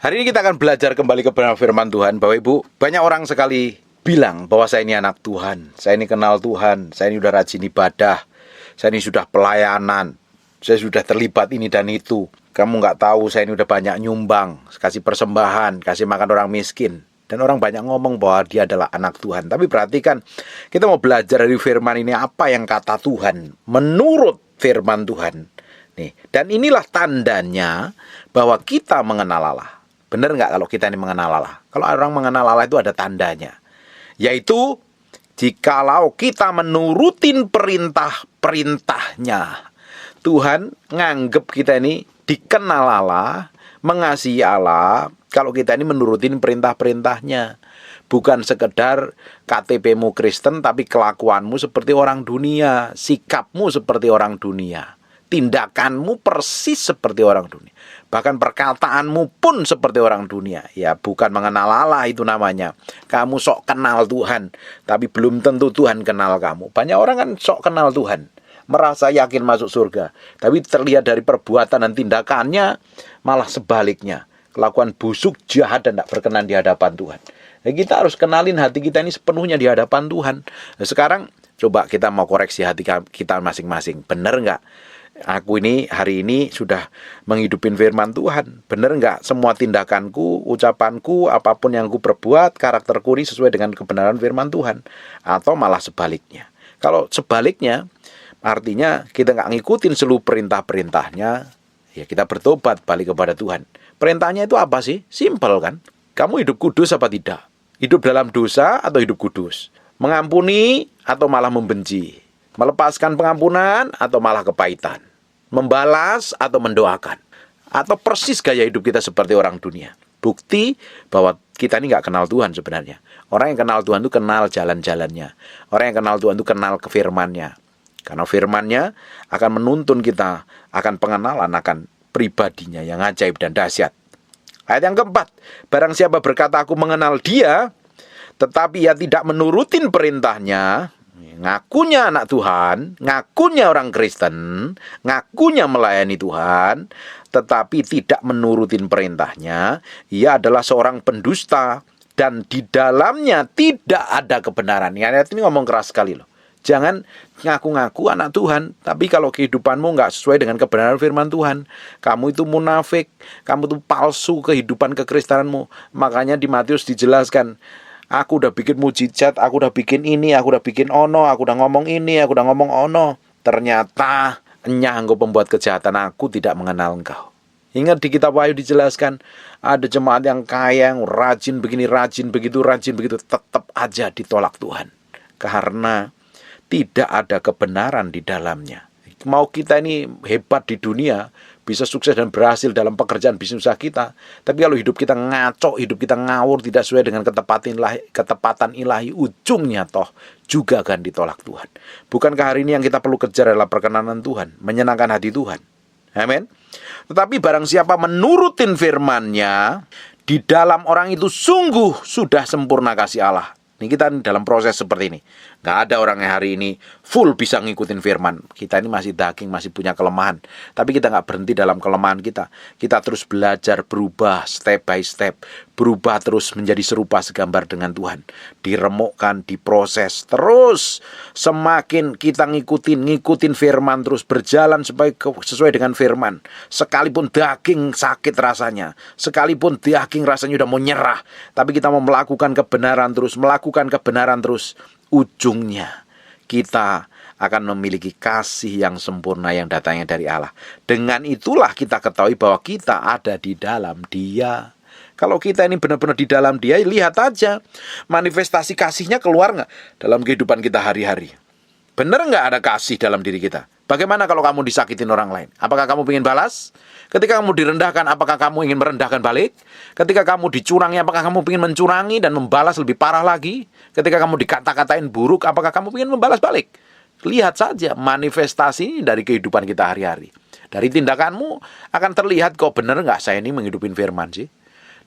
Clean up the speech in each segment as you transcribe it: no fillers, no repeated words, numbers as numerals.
Hari ini kita akan belajar kembali kebenaran firman Tuhan. Bapak Ibu, banyak orang sekali bilang bahwa saya ini anak Tuhan, saya ini kenal Tuhan, saya ini sudah rajin ibadah, saya ini sudah pelayanan, saya sudah terlibat ini dan itu. Kamu nggak tahu saya ini udah banyak nyumbang, kasih persembahan, kasih makan orang miskin. Dan orang banyak ngomong bahwa dia adalah anak Tuhan. Tapi perhatikan, kita mau belajar dari firman ini apa yang kata Tuhan menurut firman Tuhan. Nih, dan inilah tandanya bahwa kita mengenal Allah. Benar nggak kalau kita ini mengenal Allah? Kalau orang mengenal Allah itu ada tandanya. Yaitu, jikalau kita menurutin perintah-perintahnya. Tuhan nganggep kita ini dikenal Allah, mengasihi Allah, kalau kita ini menurutin perintah-perintahnya. Bukan sekedar KTP-mu Kristen, tapi kelakuanmu seperti orang dunia, sikapmu seperti orang dunia, tindakanmu persis seperti orang dunia. Bahkan perkataanmu pun seperti orang dunia. Ya, bukan mengenal Allah itu namanya. Kamu sok kenal Tuhan, tapi belum tentu Tuhan kenal kamu. Banyak orang kan sok kenal Tuhan, merasa yakin masuk surga, tapi terlihat dari perbuatan dan tindakannya malah sebaliknya. Kelakuan busuk, jahat, dan tidak berkenan di hadapan Tuhan. Nah, kita harus kenalin hati kita ini sepenuhnya di hadapan Tuhan. Nah, sekarang coba kita mau koreksi hati kita masing-masing. Benar nggak? Aku ini hari ini sudah menghidupin firman Tuhan. Benar nggak? Semua tindakanku, ucapanku, apapun yang ku perbuat, karakterku ini sesuai dengan kebenaran firman Tuhan. Atau malah sebaliknya. Kalau sebaliknya, artinya kita nggak ngikutin seluruh perintah-perintahnya, ya kita bertobat balik kepada Tuhan. Perintahnya itu apa sih? Simpel kan? Kamu hidup kudus apa tidak? Hidup dalam dosa atau hidup kudus? Mengampuni atau malah membenci? Melepaskan pengampunan atau malah kepahitan? Membalas atau mendoakan? Atau persis gaya hidup kita seperti orang dunia? Bukti bahwa kita ini nggak kenal Tuhan sebenarnya. Orang yang kenal Tuhan itu kenal jalan-jalannya. Orang yang kenal Tuhan itu kenal firman-Nya. Karena firman-Nya akan menuntun kita akan pengenalan akan pribadinya yang ajaib dan dahsyat. Ayat yang keempat, barang siapa berkata aku mengenal dia, tetapi ia tidak menurutin perintahnya, ngakunya anak Tuhan, ngakunya orang Kristen, ngakunya melayani Tuhan, tetapi tidak menurutin perintahnya, ia adalah seorang pendusta dan di dalamnya tidak ada kebenaran. Ayat ini ngomong keras sekali loh. Jangan ngaku-ngaku anak Tuhan, tapi kalau kehidupanmu nggak sesuai dengan kebenaran firman Tuhan, kamu itu munafik, kamu itu palsu kehidupan kekristenanmu. Makanya di Matius dijelaskan, aku udah bikin mujizat, aku udah bikin ini, aku udah bikin ono, aku udah ngomong ini, aku udah ngomong ono. Ternyata enyah engkau pembuat kejahatan, aku tidak mengenal engkau. Ingat di kitab Wahyu dijelaskan, ada jemaat yang kaya, yang rajin begini, rajin begitu, tetap aja ditolak Tuhan. Karena tidak ada kebenaran di dalamnya. Mau kita ini hebat di dunia, bisa sukses dan berhasil dalam pekerjaan bisnis usaha kita, tapi kalau hidup kita ngaco, hidup kita ngawur, tidak sesuai dengan ketepatan ilahi, ujungnya toh juga akan ditolak Tuhan. Bukankah hari ini yang kita perlu kejar adalah perkenanan Tuhan, menyenangkan hati Tuhan? Amin. Tetapi barang siapa menurutin firman-Nya, di dalam orang itu sungguh sudah sempurna kasih Allah. Ini kita dalam proses seperti ini. Nggak ada orang yang hari ini full bisa ngikutin firman. Kita ini masih daging, masih punya kelemahan. Tapi kita nggak berhenti dalam kelemahan kita. Kita terus belajar berubah step by step. Berubah terus menjadi serupa segambar dengan Tuhan. Diremukkan, diproses. Terus semakin kita ngikutin firman terus berjalan sesuai dengan firman. Sekalipun daging sakit rasanya. Sekalipun daging rasanya udah mau nyerah. Tapi kita mau melakukan kebenaran terus. Ujungnya kita akan memiliki kasih yang sempurna yang datangnya dari Allah. Dengan itulah kita ketahui bahwa kita ada di dalam Dia. Kalau kita ini benar-benar di dalam Dia, lihat aja manifestasi kasihnya keluar nggak dalam kehidupan kita hari-hari. Benar nggak ada kasih dalam diri kita? Bagaimana kalau kamu disakitin orang lain? Apakah kamu ingin balas? Ketika kamu direndahkan, apakah kamu ingin merendahkan balik? Ketika kamu dicurangi, apakah kamu ingin mencurangi dan membalas lebih parah lagi? Ketika kamu dikata-katain buruk, apakah kamu ingin membalas balik? Lihat saja manifestasi dari kehidupan kita hari-hari. Dari tindakanmu akan terlihat kok benar nggak saya ini menghidupin firman sih.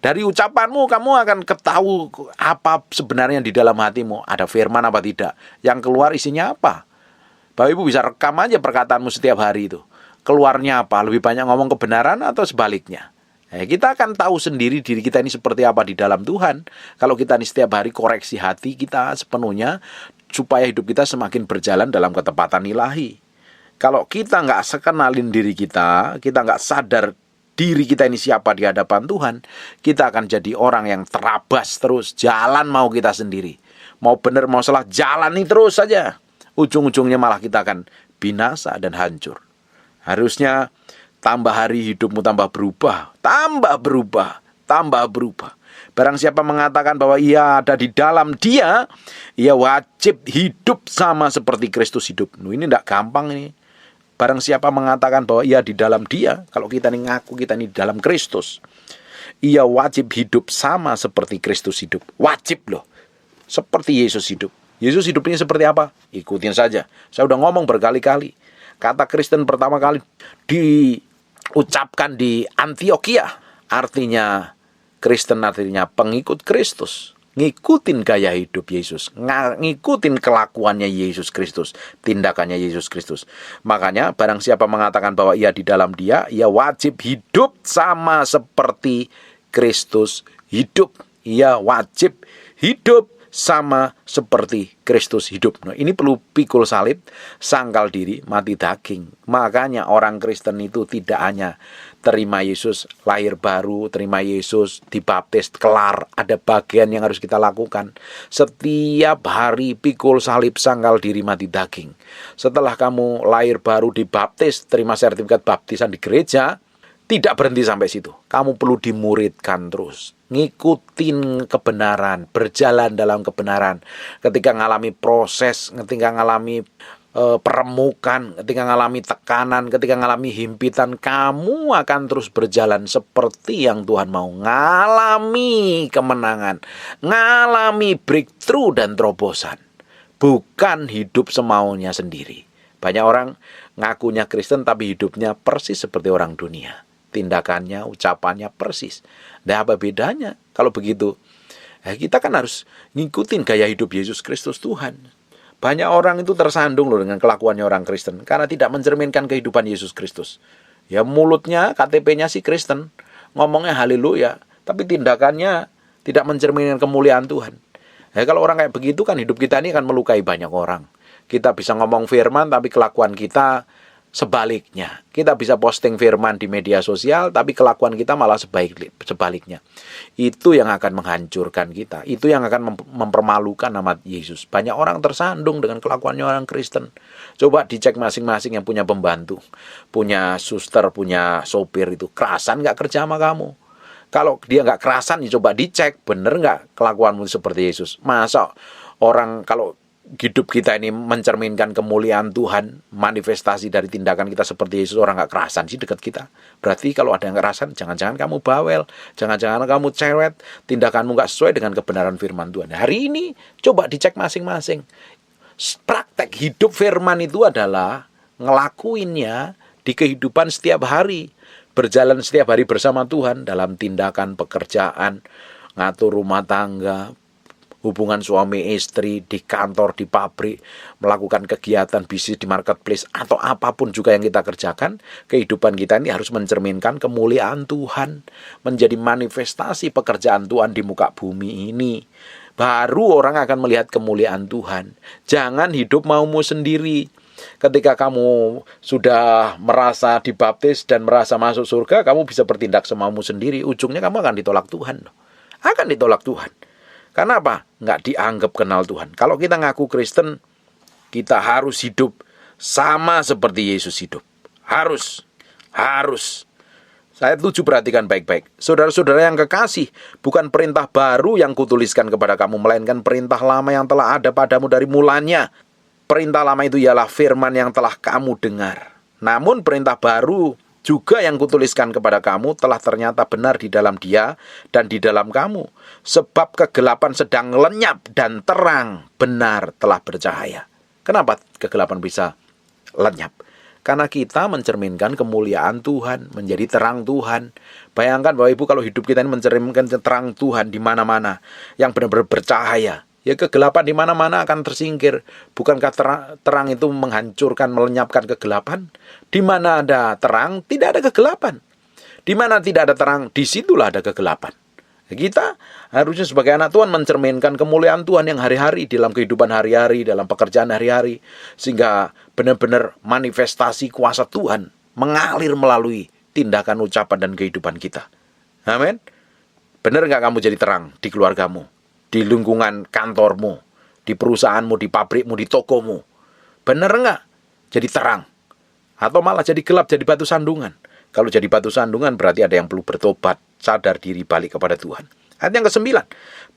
Dari ucapanmu kamu akan ketahui apa sebenarnya di dalam hatimu. Ada firman apa tidak. Yang keluar isinya apa. Bapak Ibu bisa rekam aja perkataanmu setiap hari itu. Keluarnya apa? Lebih banyak ngomong kebenaran atau sebaliknya? Kita akan tahu sendiri diri kita ini seperti apa di dalam Tuhan. Kalau kita ini setiap hari koreksi hati kita sepenuhnya, supaya hidup kita semakin berjalan dalam ketepatan ilahi. Kalau kita nggak sekenalin diri kita nggak sadar diri kita ini siapa di hadapan Tuhan, kita akan jadi orang yang terabas terus, jalan mau kita sendiri. Mau benar mau salah, jalani terus saja. Ujung-ujungnya malah kita akan binasa dan hancur. Harusnya tambah hari hidupmu tambah berubah, tambah berubah, tambah berubah. Barang siapa mengatakan bahwa ia ada di dalam Dia, ia wajib hidup sama seperti Kristus hidup. Ini tidak gampang ini. Barang siapa mengatakan bahwa ia di dalam Dia, kalau kita ini ngaku kita ini di dalam Kristus, ia wajib hidup sama seperti Kristus hidup. Wajib loh, seperti Yesus hidup. Yesus hidupnya seperti apa? Ikutin saja. Saya udah ngomong berkali-kali. Kata Kristen pertama kali diucapkan di Antioquia, artinya Kristen artinya pengikut Kristus. Ngikutin gaya hidup Yesus, ngikutin kelakuannya Yesus Kristus, tindakannya Yesus Kristus. Makanya barang siapa mengatakan bahwa ia di dalam Dia, ia wajib hidup sama seperti Kristus hidup. Ia wajib hidup sama seperti Kristus hidup. Nah, ini perlu pikul salib, sangkal diri, mati daging. Makanya orang Kristen itu tidak hanya terima Yesus, lahir baru, terima Yesus, dibaptis, kelar. Ada bagian yang harus kita lakukan. Setiap hari pikul salib, sangkal diri, mati daging. Setelah kamu lahir baru, dibaptis, terima sertifikat baptisan di gereja, tidak berhenti sampai situ. Kamu perlu dimuridkan terus. Ngikutin kebenaran, berjalan dalam kebenaran. Ketika ngalami proses, ketika ngalami peremukan, ketika ngalami tekanan, ketika ngalami himpitan, kamu akan terus berjalan seperti yang Tuhan mau. Ngalami kemenangan, ngalami breakthrough dan terobosan. Bukan hidup semaunya sendiri. Banyak orang ngakunya Kristen tapi hidupnya persis seperti orang dunia. Tindakannya, ucapannya persis. Nah, apa bedanya? Kalau begitu, kita kan harus ngikutin gaya hidup Yesus Kristus Tuhan. Banyak orang itu tersandung loh dengan kelakuannya orang Kristen karena tidak mencerminkan kehidupan Yesus Kristus. Ya mulutnya, KTP-nya sih Kristen, ngomongnya haleluya, tapi tindakannya tidak mencerminkan kemuliaan Tuhan. Kalau orang kayak begitu kan hidup kita ini akan melukai banyak orang. Kita bisa ngomong firman tapi kelakuan kita sebaliknya. Kita bisa posting firman di media sosial, tapi kelakuan kita malah sebaliknya. Itu yang akan menghancurkan kita. Itu yang akan mempermalukan nama Yesus. Banyak orang tersandung dengan kelakuannya orang Kristen. Coba dicek masing-masing yang punya pembantu, punya suster, punya sopir itu. Kerasan nggak kerja sama kamu? Kalau dia nggak kerasan, ya coba dicek. Bener nggak kelakuanmu seperti Yesus? Masa orang kalau hidup kita ini mencerminkan kemuliaan Tuhan, manifestasi dari tindakan kita seperti Yesus, orang gak kerasan sih dekat kita. Berarti kalau ada yang kerasan, jangan-jangan kamu bawel, jangan-jangan kamu cerewet, tindakanmu gak sesuai dengan kebenaran firman Tuhan. Hari ini coba dicek masing-masing. Praktek hidup firman itu adalah ngelakuinnya di kehidupan setiap hari, berjalan setiap hari bersama Tuhan dalam tindakan pekerjaan, ngatur rumah tangga, hubungan suami istri, di kantor, di pabrik, melakukan kegiatan bisnis di marketplace, atau apapun juga yang kita kerjakan, kehidupan kita ini harus mencerminkan kemuliaan Tuhan, menjadi manifestasi pekerjaan Tuhan di muka bumi ini. Baru orang akan melihat kemuliaan Tuhan. Jangan hidup maumu sendiri. Ketika kamu sudah merasa dibaptis dan merasa masuk surga, kamu bisa bertindak semaumu sendiri. Ujungnya kamu akan ditolak Tuhan. Akan ditolak Tuhan. Karena apa? Nggak dianggap kenal Tuhan. Kalau kita ngaku Kristen, kita harus hidup sama seperti Yesus hidup. Harus. Saya setuju, perhatikan baik-baik. Saudara-saudara yang kekasih, bukan perintah baru yang kutuliskan kepada kamu, melainkan perintah lama yang telah ada padamu dari mulanya. Perintah lama itu ialah firman yang telah kamu dengar. Namun perintah baru juga yang kutuliskan kepada kamu telah ternyata benar di dalam Dia dan di dalam kamu. Sebab kegelapan sedang lenyap dan terang benar telah bercahaya. Kenapa kegelapan bisa lenyap? Karena kita mencerminkan kemuliaan Tuhan, menjadi terang Tuhan. Bayangkan Bapak Ibu kalau hidup kita ini mencerminkan terang Tuhan di mana-mana, yang benar-benar bercahaya. Ya kegelapan di mana-mana akan tersingkir. Bukankah terang itu menghancurkan, melenyapkan kegelapan? Di mana ada terang, tidak ada kegelapan. Di mana tidak ada terang, disitulah ada kegelapan. Kita harusnya sebagai anak Tuhan mencerminkan kemuliaan Tuhan yang hari-hari dalam kehidupan hari-hari, dalam pekerjaan hari-hari, sehingga benar-benar manifestasi kuasa Tuhan mengalir melalui tindakan, ucapan, dan kehidupan kita. Amin. Benar nggak kamu jadi terang di keluargamu, di lingkungan kantormu, di perusahaanmu, di pabrikmu, di tokomu? Benar nggak jadi terang? Atau malah jadi gelap, jadi batu sandungan? Kalau jadi batu sandungan berarti ada yang perlu bertobat, sadar diri, balik kepada Tuhan. Ayat yang ke-9.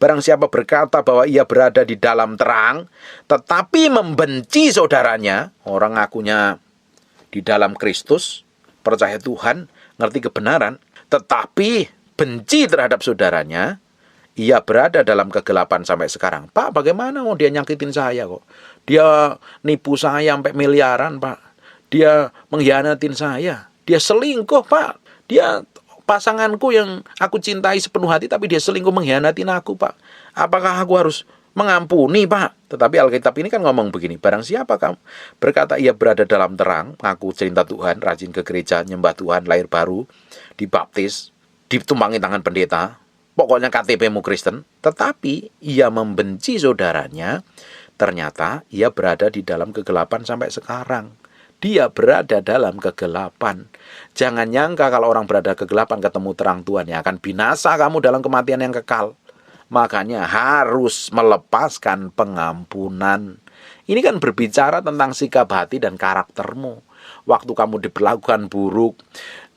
Barang siapa berkata bahwa ia berada di dalam terang, tetapi membenci saudaranya, orang ngakunya di dalam Kristus, percaya Tuhan, ngerti kebenaran, tetapi benci terhadap saudaranya, ia berada dalam kegelapan sampai sekarang. Pak, bagaimana mau dia nyakitin saya kok? Dia nipu saya sampai miliaran, Pak. Dia mengkhianatin saya. Dia selingkuh, Pak. Dia pasanganku yang aku cintai sepenuh hati, tapi dia selingkuh mengkhianatin aku, Pak. Apakah aku harus mengampuni, Pak? Tetapi Alkitab ini kan ngomong begini, barang siapa kamu berkata ia berada dalam terang, ngaku cinta Tuhan, rajin ke gereja, nyembah Tuhan, lahir baru, dibaptis, ditumpangi tangan pendeta, pokoknya KTP-mu Kristen, tetapi ia membenci saudaranya, ternyata ia berada di dalam kegelapan sampai sekarang. Dia berada dalam kegelapan. Jangan nyangka kalau orang berada kegelapan ketemu terang Tuhan, yang akan binasa kamu dalam kematian yang kekal. Makanya harus melepaskan pengampunan. Ini kan berbicara tentang sikap hati dan karaktermu. Waktu kamu diperlakukan buruk,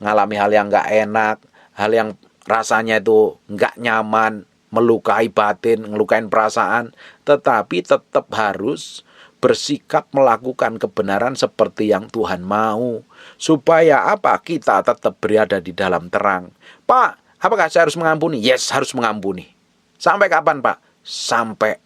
ngalami hal yang gak enak, hal yang rasanya itu gak nyaman, melukai batin, melukai perasaan, tetapi tetap harus bersikap melakukan kebenaran seperti yang Tuhan mau. Supaya apa? Kita tetap berada di dalam terang. Pak, apakah saya harus mengampuni? Yes, harus mengampuni. Sampai kapan, Pak? Sampai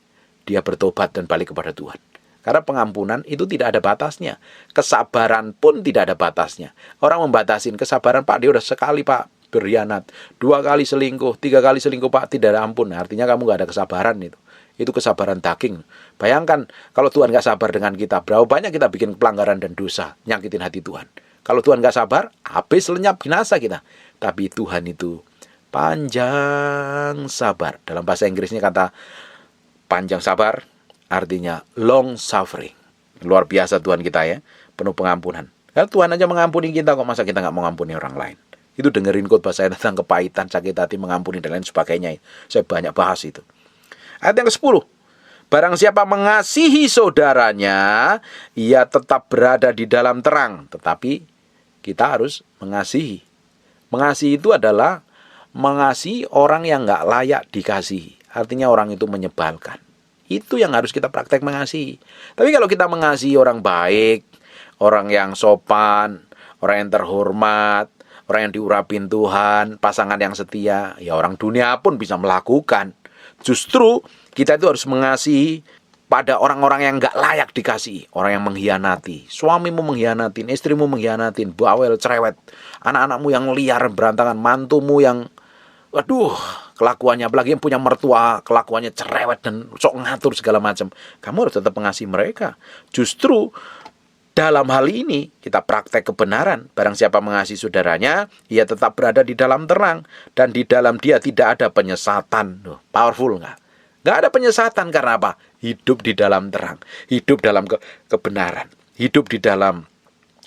dia bertobat dan balik kepada Tuhan. Karena pengampunan itu tidak ada batasnya. Kesabaran pun tidak ada batasnya. Orang membatasin kesabaran, Pak, dia udah sekali, Pak, berkhianat, 2 kali selingkuh, 3 kali selingkuh, Pak, tidak ada ampun. Artinya kamu gak ada kesabaran itu. Itu kesabaran daging. Bayangkan kalau Tuhan gak sabar dengan kita, berapa banyak kita bikin pelanggaran dan dosa, nyakitin hati Tuhan. Kalau Tuhan gak sabar, habis lenyap, binasa kita. Tapi Tuhan itu panjang sabar. Dalam bahasa Inggrisnya kata panjang sabar, artinya long suffering. Luar biasa Tuhan kita ya, penuh pengampunan. Ya, Tuhan aja mengampuni kita kok, masa kita gak mengampuni orang lain? Itu dengerin khotbah saya tentang kepahitan, sakit hati, mengampuni, dan lain sebagainya. Saya banyak bahas itu. Ayat yang ke-10. Barang siapa mengasihi saudaranya, ia tetap berada di dalam terang. Tetapi kita harus mengasihi. Mengasihi itu adalah mengasihi orang yang gak layak dikasihi. Artinya orang itu menyebalkan. Itu yang harus kita praktek mengasihi. Tapi kalau kita mengasihi orang baik, orang yang sopan, orang yang terhormat, orang yang diurapin Tuhan, pasangan yang setia, ya orang dunia pun bisa melakukan. Justru kita itu harus mengasihi pada orang-orang yang gak layak dikasihi. Orang yang mengkhianati, suamimu mengkhianatin, istrimu mengkhianatin, bawel, cerewet, anak-anakmu yang liar, berantakan, mantumu yang waduh, kelakuannya, apalagi yang punya mertua, kelakuannya cerewet dan sok ngatur segala macam. Kamu harus tetap mengasihi mereka. Justru dalam hal ini kita praktek kebenaran. Barang siapa mengasihi saudaranya, ia tetap berada di dalam terang, dan di dalam dia tidak ada penyesatan. Powerful nggak? Nggak ada penyesatan karena apa? Hidup di dalam terang, hidup dalam kebenaran, hidup di dalam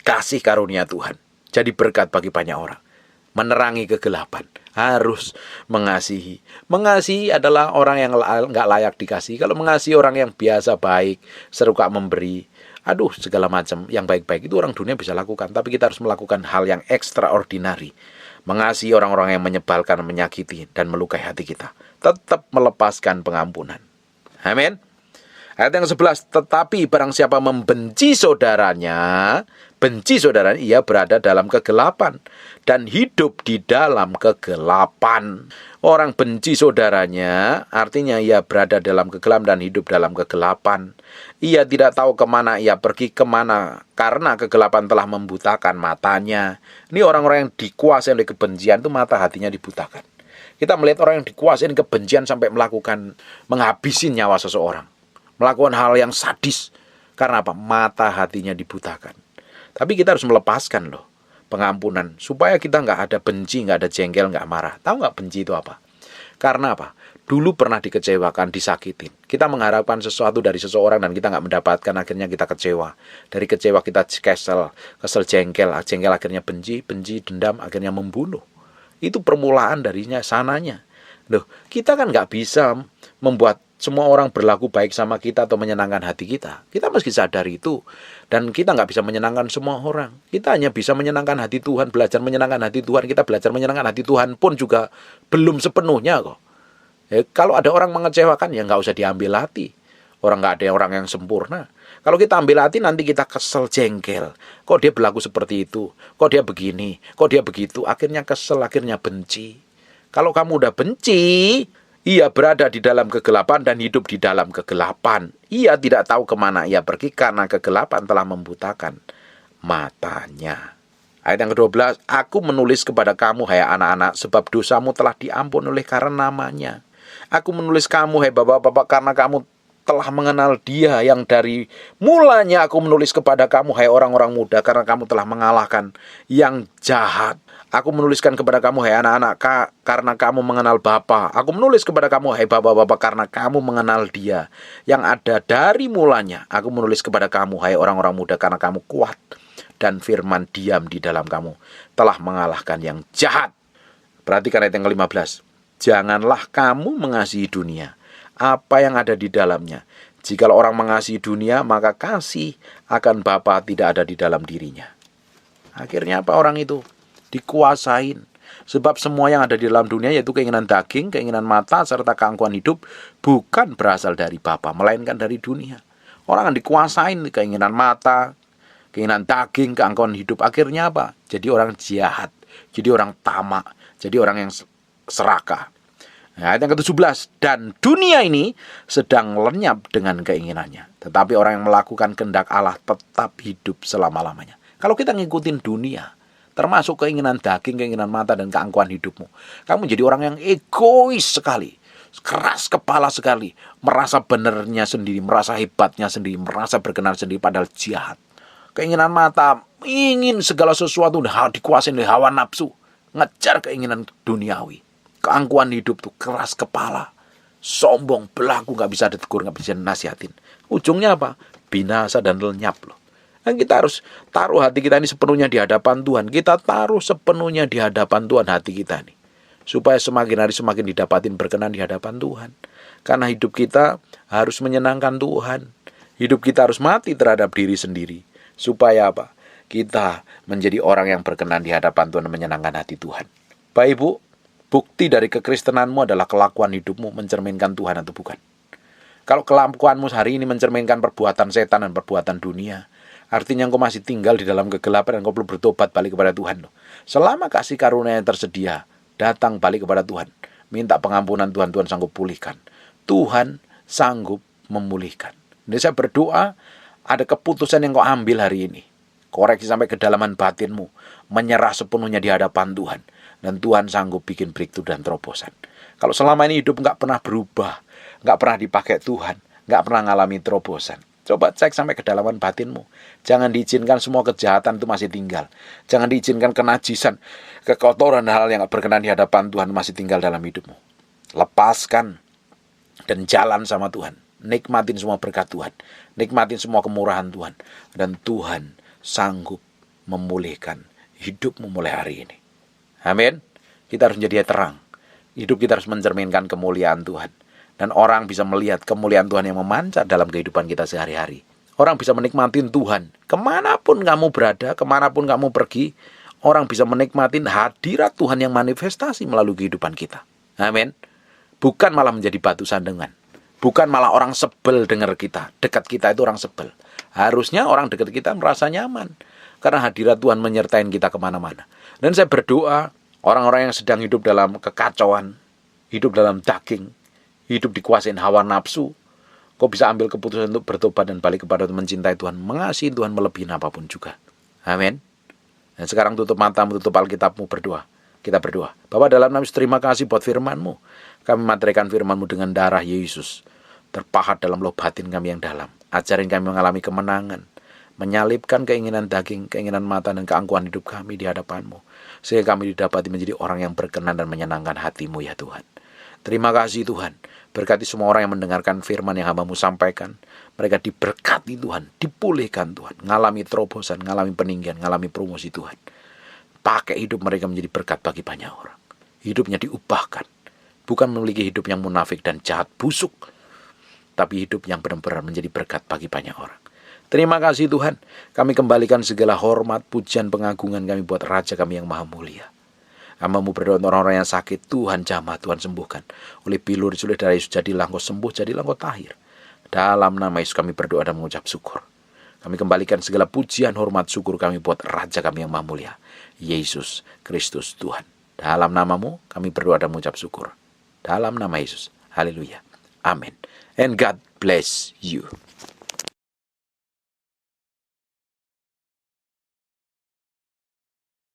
kasih karunia Tuhan. Jadi berkat bagi banyak orang. Menerangi kegelapan. Harus mengasihi. Mengasihi adalah orang yang nggak layak dikasihi. Kalau mengasihi orang yang biasa, baik, suka memberi, aduh, segala macam yang baik-baik itu orang dunia bisa lakukan. Tapi kita harus melakukan hal yang extraordinary. Mengasihi orang-orang yang menyebalkan, menyakiti, dan melukai hati kita. Tetap melepaskan pengampunan. Amin. Ayat yang ke-11. Tetapi barang siapa membenci saudaranya, ia berada dalam kegelapan dan hidup di dalam kegelapan. Orang benci saudaranya, artinya ia berada dalam kegelapan dan hidup dalam kegelapan. Ia tidak tahu kemana ia pergi, kemana, karena kegelapan telah membutakan matanya. Ini orang-orang yang dikuasai oleh kebencian itu mata hatinya dibutakan. Kita melihat orang yang dikuasai kebencian sampai menghabisi nyawa seseorang. Melakukan hal yang sadis. Karena apa? Mata hatinya dibutakan. Tapi kita harus melepaskan loh. pengampunan. Supaya kita nggak ada benci, nggak ada jengkel, nggak marah. Tahu nggak benci itu apa? Karena apa? Dulu pernah dikecewakan, disakitin. Kita mengharapkan sesuatu dari seseorang dan kita nggak mendapatkan, akhirnya kita kecewa. Dari kecewa kita kesel jengkel akhirnya benci, dendam, akhirnya membunuh. Itu permulaan darinya sananya. Loh, kita kan nggak bisa membuat semua orang berlaku baik sama kita atau menyenangkan hati kita. Kita mesti sadar itu. Dan kita nggak bisa menyenangkan semua orang. Kita hanya bisa menyenangkan hati Tuhan, belajar menyenangkan hati Tuhan. Kita belajar menyenangkan hati Tuhan pun juga belum sepenuhnya kok. Kalau ada orang mengecewakan, ya nggak usah diambil hati. Orang nggak ada orang yang sempurna. Kalau kita ambil hati, nanti kita kesel jengkel. Kok dia berlaku seperti itu? Kok dia begini? Kok dia begitu? Akhirnya kesel, akhirnya benci. Kalau kamu udah benci, ia berada di dalam kegelapan dan hidup di dalam kegelapan. Ia tidak tahu kemana ia pergi karena kegelapan telah membutakan matanya. Ayat yang ke-12, aku menulis kepada kamu, hai anak-anak, sebab dosamu telah diampun oleh karena namanya. Aku menulis kamu, hai bapak-bapak, karena kamu telah mengenal Dia yang dari mulanya. Aku menulis kepada kamu, hai orang-orang muda, karena kamu telah mengalahkan yang jahat. Aku menuliskan kepada kamu, hai anak-anak, karena kamu mengenal Bapa. Aku menulis kepada kamu, hai bapak-bapak, karena kamu mengenal Dia yang ada dari mulanya. Aku menulis kepada kamu, hai orang-orang muda, karena kamu kuat dan firman diam di dalam kamu, telah mengalahkan yang jahat. Perhatikan ayat yang ke-15. Janganlah kamu mengasihi dunia, apa yang ada di dalamnya. Jikalau orang mengasihi dunia, maka kasih akan Bapa tidak ada di dalam dirinya. Akhirnya apa orang itu? Dikuasain. Sebab semua yang ada di dalam dunia, yaitu keinginan daging, keinginan mata, serta keangkuhan hidup, bukan berasal dari Bapa, melainkan dari dunia. Orang yang dikuasain keinginan mata, keinginan daging, keangkuhan hidup. Akhirnya apa? Jadi orang jahat, jadi orang tamak, jadi orang yang serakah. Nah, ayat yang ke-17, dan dunia ini sedang lenyap dengan keinginannya, tetapi orang yang melakukan kehendak Allah tetap hidup selama-lamanya. Kalau kita ngikutin dunia, termasuk keinginan daging, keinginan mata, dan keangkuhan hidupmu, kamu jadi orang yang egois sekali, keras kepala sekali, merasa benernya sendiri, merasa hebatnya sendiri, merasa berkenan sendiri, padahal jahat. Keinginan mata, ingin segala sesuatu dikuasai oleh hawa nafsu, ngejar keinginan duniawi. Keangkuhan hidup tuh keras kepala, sombong, belagu, gak bisa ditegur, gak bisa nasihatin. Ujungnya apa? Binasa dan lenyap loh. Dan kita harus taruh hati kita ini sepenuhnya di hadapan Tuhan. Kita taruh sepenuhnya di hadapan Tuhan hati kita nih, supaya semakin hari semakin didapatin berkenan di hadapan Tuhan. Karena hidup kita harus menyenangkan Tuhan. Hidup kita harus mati terhadap diri sendiri. Supaya apa? Kita menjadi orang yang berkenan di hadapan Tuhan dan menyenangkan hati Tuhan. Bapak Ibu, bukti dari kekristenanmu adalah kelakuan hidupmu mencerminkan Tuhan atau bukan. Kalau kelakuanmu hari ini mencerminkan perbuatan setan dan perbuatan dunia, artinya engkau masih tinggal di dalam kegelapan dan engkau perlu bertobat balik kepada Tuhan. Selama kasih karunia yang tersedia, datang balik kepada Tuhan. Minta pengampunan Tuhan, Tuhan sanggup pulihkan. Tuhan sanggup memulihkan. Jadi saya berdoa, ada keputusan yang kau ambil hari ini. Koreksi sampai kedalaman batinmu. Menyerah sepenuhnya di hadapan Tuhan. Dan Tuhan sanggup bikin breakthrough dan terobosan. Kalau selama ini hidup nggak pernah berubah, nggak pernah dipakai Tuhan, nggak pernah ngalami terobosan, coba cek sampai kedalaman batinmu. Jangan diizinkan semua kejahatan itu masih tinggal. Jangan diizinkan kenajisan, kekotoran, hal yang berkenan di hadapan Tuhan masih tinggal dalam hidupmu. Lepaskan dan jalan sama Tuhan. Nikmatin semua berkat Tuhan. Nikmatin semua kemurahan Tuhan. Dan Tuhan sanggup memulihkan hidupmu mulai hari ini. Amin. Kita harus menjadi terang. Hidup kita harus mencerminkan kemuliaan Tuhan. Dan orang bisa melihat kemuliaan Tuhan yang memancar dalam kehidupan kita sehari-hari. Orang bisa menikmati Tuhan. Kemanapun kamu berada, kemanapun kamu pergi, orang bisa menikmati hadirat Tuhan yang manifestasi melalui kehidupan kita. Amin. Bukan malah menjadi batu sandungan. Bukan malah orang sebel dengar kita. Dekat kita itu orang sebel. Harusnya orang dekat kita merasa nyaman. Karena hadirat Tuhan menyertai kita kemana-mana. Dan saya berdoa, orang-orang yang sedang hidup dalam kekacauan, hidup dalam daging, hidup dikuasain hawa nafsu, kau bisa ambil keputusan untuk bertobat dan balik kepada Tuhan, mencintai Tuhan, mengasihi Tuhan melebihi apapun juga. Amin. Dan sekarang tutup matamu, tutup Alkitabmu, berdoa. Kita berdoa. Bapa dalam nama Yesus, terima kasih buat firman-Mu. Kami materaikan firman-Mu dengan darah Yesus. Terpahat dalam loh batin kami yang dalam. Ajarin kami mengalami kemenangan. menyalipkan keinginan daging, keinginan mata, dan keangkuhan hidup kami di hadapan-Mu, sehingga kami didapati menjadi orang yang berkenan dan menyenangkan hati-Mu ya Tuhan. Terima kasih Tuhan, berkati semua orang yang mendengarkan firman yang hamba-Mu sampaikan. Mereka diberkati Tuhan, dipulihkan Tuhan, ngalami terobosan, ngalami peninggian, ngalami promosi Tuhan. Pakai hidup mereka menjadi berkat bagi banyak orang. Hidupnya diubahkan, bukan memiliki hidup yang munafik dan jahat busuk, tapi hidup yang benar-benar menjadi berkat bagi banyak orang. Terima kasih Tuhan, kami kembalikan segala hormat, pujian, pengagungan kami buat Raja kami yang maha mulia. Hamba-Mu berdoa untuk orang-orang yang sakit, Tuhan jamah, Tuhan sembuhkan. Oleh bilur disulih darah Yesus, jadilah engkau sembuh, jadilah engkau tahir. Dalam nama Yesus kami berdoa dan mengucap syukur. Kami kembalikan segala pujian, hormat, syukur kami buat Raja kami yang maha mulia, Yesus Kristus Tuhan. Dalam nama-Mu kami berdoa dan mengucap syukur. Dalam nama Yesus, haleluya, amin. And God bless you.